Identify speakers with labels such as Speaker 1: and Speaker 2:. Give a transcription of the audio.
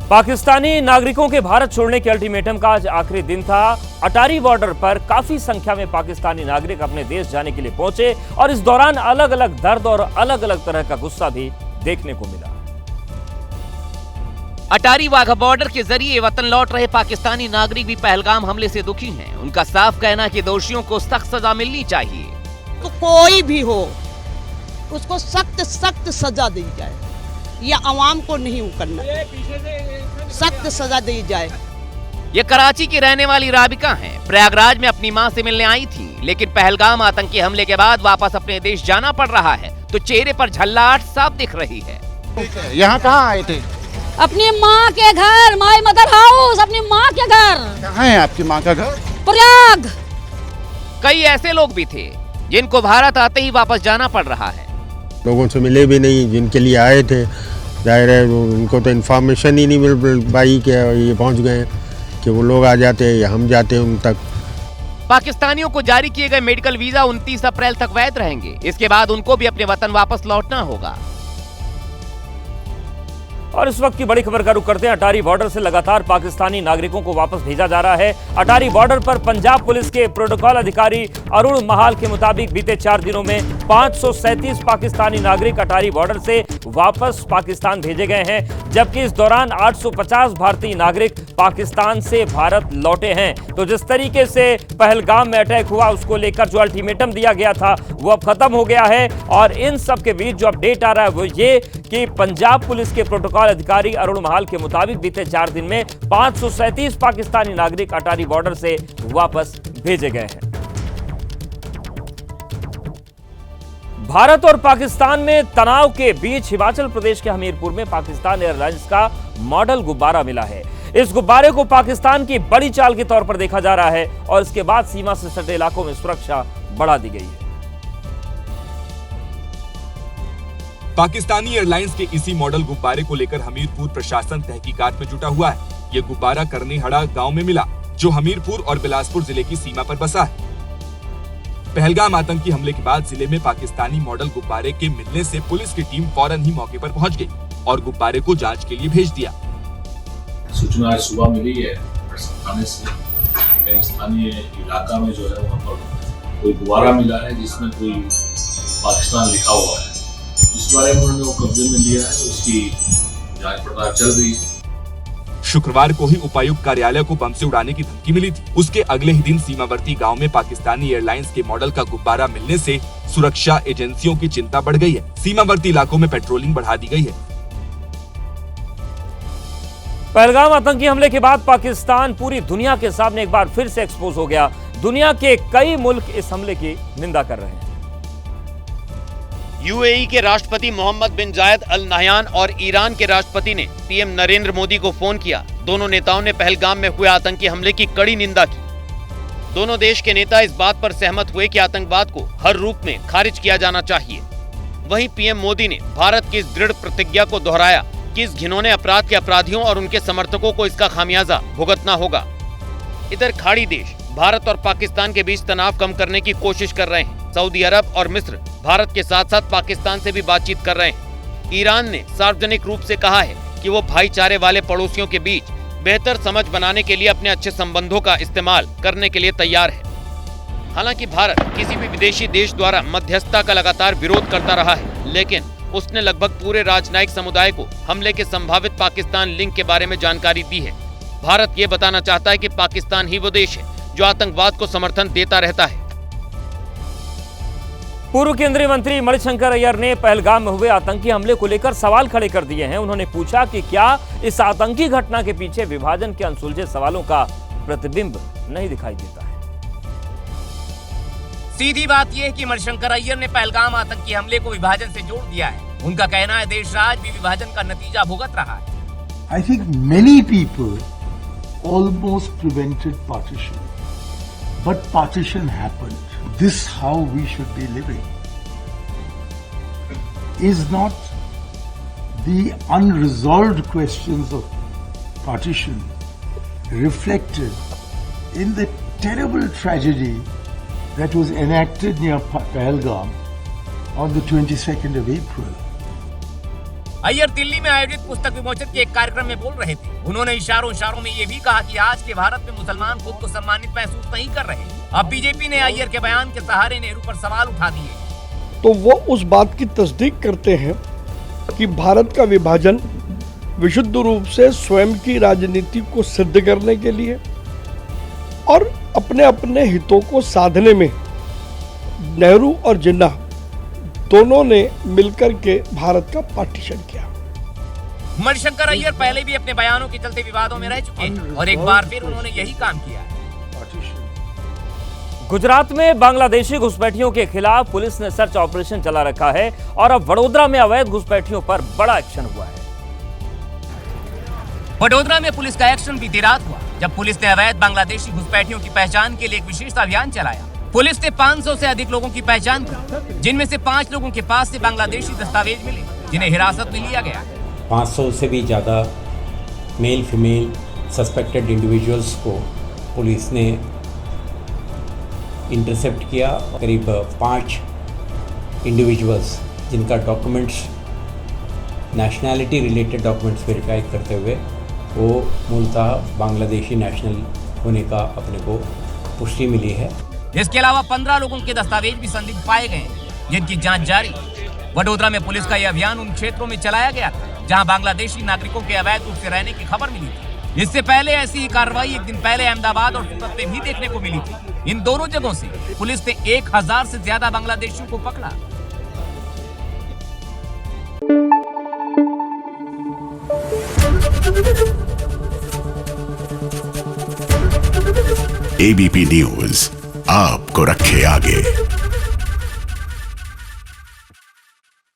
Speaker 1: पाकिस्तानी नागरिकों के भारत छोड़ने के अल्टीमेटम का आज आखिरी दिन था। अटारी बॉर्डर पर काफी संख्या में पाकिस्तानी नागरिक अपने देश जाने के लिए पहुंचे और इस दौरान अलग अलग दर्द और अलग अलग तरह का गुस्सा भी देखने को मिला।
Speaker 2: अटारी वाघा बॉर्डर के जरिए वतन लौट रहे पाकिस्तानी नागरिक भी पहलगाम हमले से दुखी हैं। उनका साफ कहना है कि दोषियों को सख्त सजा मिलनी चाहिए।
Speaker 3: तो कोई भी हो उसको सख्त सख्त सजा दी जाए, ये आवाम को नहीं करना, सख्त सजा दी जाए।
Speaker 2: ये कराची की रहने वाली राबिका हैं। प्रयागराज में अपनी मां से मिलने आई थी, लेकिन पहलगाम आतंकी हमले के बाद वापस अपने देश जाना पड़ रहा है तो चेहरे पर झल्लाहट साफ दिख रही है।
Speaker 4: यहाँ कहाँ आए थे?
Speaker 3: अपनी माँ के घर, माय मदर हाउस, अपनी माँ के घर।
Speaker 4: कहाँ है आपकी माँ का घर?
Speaker 3: प्रयाग।
Speaker 2: कई ऐसे लोग भी थे जिनको भारत आते ही वापस जाना पड़ रहा है।
Speaker 5: लोगों से मिले भी नहीं जिनके लिए आए थे, जाहिर है उनको तो इन्फॉर्मेशन ही नहीं मिल पाई कि ये पहुंच गए कि वो लोग आ जाते हैं या हम जाते हैं उन तक।
Speaker 2: पाकिस्तानियों को जारी किए गए मेडिकल वीजा 29 अप्रैल तक वैध रहेंगे। इसके बाद उनको भी अपने वतन वापस लौटना होगा।
Speaker 1: और इस वक्त की बड़ी खबर का रुख करते हैं। अटारी बॉर्डर से लगातार पाकिस्तानी नागरिकों को वापस भेजा जा रहा है। अटारी बॉर्डर पर पंजाब पुलिस के प्रोटोकॉल अधिकारी अरुण महाल के मुताबिक बीते 4 दिनों में 537 पाकिस्तानी नागरिक अटारी बॉर्डर से वापस पाकिस्तान भेजे गए हैं, जबकि इस दौरान 850 भारतीय नागरिक पाकिस्तान से भारत लौटे हैं। तो जिस तरीके से पहलगाम में अटैक हुआ उसको लेकर जो अल्टीमेटम दिया गया था वो अब खत्म हो गया है। और इन सब के बीच जो अपडेट आ रहा है वो ये कि पंजाब पुलिस के प्रोटोकॉल अधिकारी अरुण महाल के मुताबिक बीते 4 दिन में 537 पाकिस्तानी नागरिक अटारी बॉर्डर से वापस भेजे गए हैं। भारत और पाकिस्तान में तनाव के बीच हिमाचल प्रदेश के हमीरपुर में पाकिस्तान एयरलाइंस का मॉडल गुब्बारा मिला है। इस गुब्बारे को पाकिस्तान की बड़ी चाल के तौर पर देखा जा रहा है और इसके बाद सीमा से सटे इलाकों में सुरक्षा बढ़ा दी गई है।
Speaker 6: पाकिस्तानी एयरलाइंस के इसी मॉडल गुब्बारे को लेकर हमीरपुर प्रशासन तहकीकात में जुटा हुआ है। ये गुब्बारा करनीहड़ा गांव में मिला, जो हमीरपुर और बिलासपुर जिले की सीमा पर बसा है। पहलगाम आतंकी हमले के बाद जिले में पाकिस्तानी मॉडल गुब्बारे के मिलने से पुलिस की टीम फौरन ही मौके पर पहुंच गई और गुब्बारे को जांच के लिए भेज दिया।
Speaker 7: सूचना सुबह मिली है थाने से, कई स्थानीय इलाका में जो है वहाँ पर कोई गुब्बारा मिला है जिसमें कोई पाकिस्तान लिखा हुआ है। इस बारे में उन्होंने वो कब्जे में लिया है, उसकी जांच पड़ताल चल रही है।
Speaker 6: शुक्रवार को ही उपायुक्त कार्यालय को बम से उड़ाने की धमकी मिली थी। उसके अगले ही दिन सीमावर्ती गांव में पाकिस्तानी एयरलाइंस के मॉडल का गुब्बारा मिलने से सुरक्षा एजेंसियों की चिंता बढ़ गई है। सीमावर्ती इलाकों में पेट्रोलिंग बढ़ा दी गई है।
Speaker 1: पहलगाम आतंकी हमले के बाद पाकिस्तान पूरी दुनिया के सामने एक बार फिर से एक्सपोज हो गया। दुनिया के कई मुल्क इस हमले की निंदा कर रहे हैं।
Speaker 2: यूएई के राष्ट्रपति मोहम्मद बिन जायद अल नहयान और ईरान के राष्ट्रपति ने पीएम नरेंद्र मोदी को फोन किया। दोनों नेताओं ने पहलगाम में हुए आतंकी हमले की कड़ी निंदा की। दोनों देश के नेता इस बात पर सहमत हुए कि आतंकवाद को हर रूप में खारिज किया जाना चाहिए। वहीं पीएम मोदी ने भारत की इस दृढ़ प्रतिज्ञा को दोहराया कि इस घिनौने अपराध के अपराधियों और उनके समर्थकों को इसका खामियाजा भुगतना होगा। इधर खाड़ी देश भारत और पाकिस्तान के बीच तनाव कम करने की कोशिश कर रहे हैं। सऊदी अरब और मिस्र भारत के साथ साथ पाकिस्तान से भी बातचीत कर रहे हैं। ईरान ने सार्वजनिक रूप से कहा है कि वो भाईचारे वाले पड़ोसियों के बीच बेहतर समझ बनाने के लिए अपने अच्छे संबंधों का इस्तेमाल करने के लिए तैयार है। हालांकि भारत किसी भी विदेशी देश द्वारा मध्यस्थता का लगातार विरोध करता रहा है, लेकिन उसने लगभग पूरे राजनयिक समुदाय को हमले के संभावित पाकिस्तान लिंक के बारे में जानकारी दी है। भारत ये बताना चाहता है कि पाकिस्तान ही वो देश है जो आतंकवाद को समर्थन देता रहता है।
Speaker 1: पूर्व केंद्रीय मंत्री मणिशंकर अय्यर ने पहलगाम में हुए आतंकी हमले को लेकर सवाल खड़े कर दिए हैं। उन्होंने पूछा कि क्या इस आतंकी घटना के पीछे विभाजन के अनसुलझे सवालों का प्रतिबिंब नहीं दिखाई देता है।
Speaker 2: सीधी बात यह है कि मणिशंकर अय्यर ने पहलगाम आतंकी हमले को विभाजन से जोड़ दिया है। उनका कहना है देश राज भी विभाजन का नतीजा भुगत रहा है।
Speaker 8: I think many people almost prevented partition, but partition happened. This how we should be living. Is not the unresolved questions of partition reflected in the terrible tragedy that was enacted near Pahalgam on the 22nd of April.
Speaker 9: Iyer Delhi में आयोजित पुस्तक विमोचन के एक कार्यक्रम में बोल रहे थे। उन्होंने इशारों में ये भी कहा कि आज के भारत में मुसलमान खुद को सम्मानित महसूस नहीं कर रहे। अब बीजेपी ने अय्यर के बयान के सहारे नेहरू पर सवाल उठा दिए।
Speaker 10: तो वो उस बात की तस्दीक करते हैं कि भारत का विभाजन विशुद्ध रूप से स्वयं की राजनीति को सिद्ध करने के लिए और अपने अपने हितों को साधने में नेहरू और जिन्ना दोनों ने मिलकर के भारत का पार्टीशन किया।
Speaker 9: मणिशंकर अय्यर पहले भी अपने बयानों के चलते विवादों में रह चुके हैं और एक बार फिर उन्होंने यही काम किया है।
Speaker 1: गुजरात में बांग्लादेशी घुसपैठियों के खिलाफ पुलिस ने सर्च ऑपरेशन चला रखा है और अब वडोदरा में अवैध घुसपैठियों पर बड़ा एक्शन हुआ है।
Speaker 9: वडोदरा में पुलिस का एक्शन बीती रात हुआ, जब पुलिस ने अवैध बांग्लादेशी घुसपैठियों की पहचान के लिए एक विशेष अभियान चलाया। पुलिस ने 500 से अधिक लोगों की पहचान की, जिनमें से 5 लोगों के पास से बांग्लादेशी दस्तावेज मिले, जिन्हें हिरासत में लिया गया।
Speaker 11: 500 से भी ज़्यादा मेल फीमेल सस्पेक्टेड इंडिविजुअल्स को पुलिस ने इंटरसेप्ट किया। करीब 5 इंडिविजुअल्स जिनका documents nationality related documents verify करते हुए वो मूलतः बांग्लादेशी नेशनल होने का अपने को पुष्टि मिली है।
Speaker 9: इसके अलावा 15 लोगों के दस्तावेज भी संदिग्ध पाए गए, जिनकी जांच जारी। वडोदरा में पुलिस का यह अभियान उन क्षेत्रों में चलाया गया था जहां बांग्लादेशी नागरिकों के अवैध रूप से रहने की खबर मिली थी। इससे पहले ऐसी ही कार्रवाई एक दिन पहले अहमदाबाद और सूरत में भी देखने को मिली थी। इन दोनों जगहों से पुलिस ने 1000 से ज्यादा बांग्लादेशियों को पकड़ा।
Speaker 12: एबीपी न्यूज आपको रखे आगे।